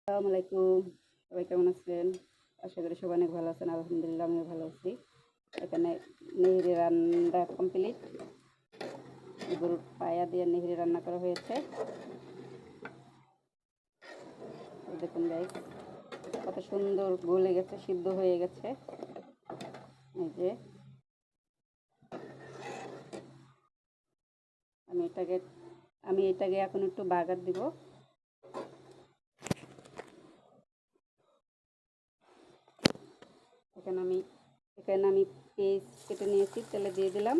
আসসালামু আলাইকুম। সবাই কেমন আছেন? আশা করি সবাই অনেক ভালো আছেন। আলহামদুলিল্লাহ আমিও ভালো আছি। এখানে নেহরি রান্না কমপ্লিট। গরুর পায়া দিয়ে নেহরি রান্না করা হয়েছে। দেখুন গাইস, কত সুন্দর গলে গেছে, সিদ্ধ হয়ে গেছে। এই যে আমি এটাকে এখন একটু বাগার দিব। এখানে আমি পেঁয়াজ কেটে নিয়েছি, তেলে দিয়ে দিলাম।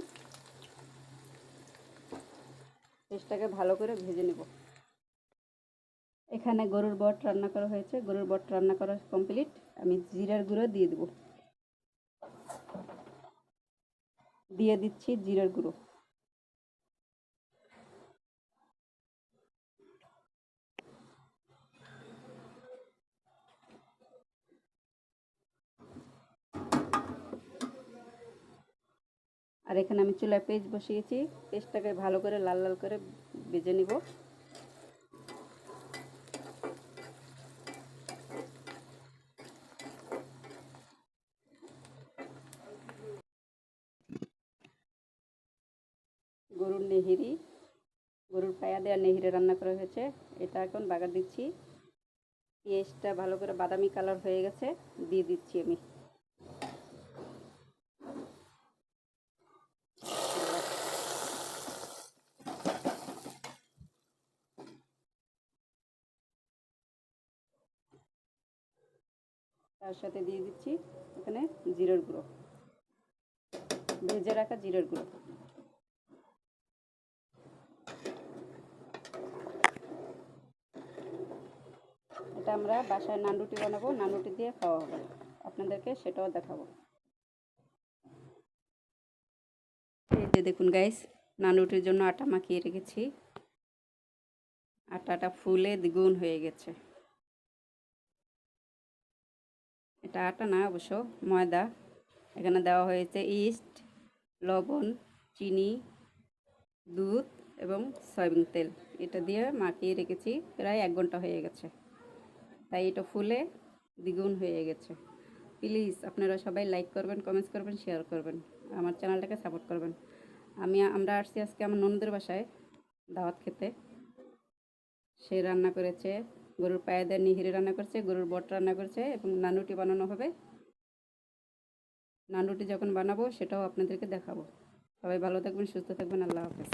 পেঁয়াজটাকে ভালো করে ভেজে নেব। এখানে গরুর বট রান্না করা হয়েছে। গরুর বট রান্না করা কমপ্লিট। আমি জিরার গুঁড়ো দিয়ে দিচ্ছি জিরার গুঁড়ো। আর এখানে আমি চুলায় পেঁয়াজ বসিয়েছি। পেঁয়াজটাকে ভালো করে লাল লাল করে ভেজে নিব। গরুর পায়া দেওয়া নেহিরে রান্না করা হয়েছে। এটা এখন বাগার দিচ্ছি। পেঁয়াজটা ভালো করে বাদামি কালার হয়ে গেছে, দিয়ে দিচ্ছি আমি। তার সাথে দিয়ে দিচ্ছি এখানে জিরার গুঁড়ো, ভেজে রাখা জিরার গুঁড়ো। এটা আমরা বাসায় নান রুটি বানাবো, নান রুটি দিয়ে খাওয়া হবে। আপনাদেরকে সেটাও দেখাবো। এই যে দেখুন গাইস, নান রুটির জন্য আটা মাখিয়ে রেখেছি। আটাটা ফুলে দ্বিগুণ হয়ে গেছে। এটা আটা না, অবশ্য ময়দা। এখানে দেওয়া হয়েছে ইস্ট, লবণ, চিনি, দুধ এবং সয়াবিন তেল। এটা দিয়ে মাখিয়ে রেখেছি, প্রায় 1 ঘন্টা হয়ে গেছে। তাই এটা ফুলে দ্বিগুণ হয়ে গেছে। প্লিজ আপনারা সবাই লাইক করবেন, কমেন্টস করবেন, শেয়ার করবেন, আমার চ্যানেলটাকে সাপোর্ট করবেন। আমরা আসছি আজকে আমার ননদের বাসায় দাওয়াত খেতে। সে রান্না করেছে, গরুর পায়া দিয়ে নিহিরি রান্না করেছে, গরুর বট রান্না করেছে এবং নান রুটি বানানো হবে। নান রুটি যখন বানাবো সেটাও আপনাদেরকে দেখাবো। সবাই ভালো থাকবেন, সুস্থ থাকবেন। আল্লাহ হাফেজ।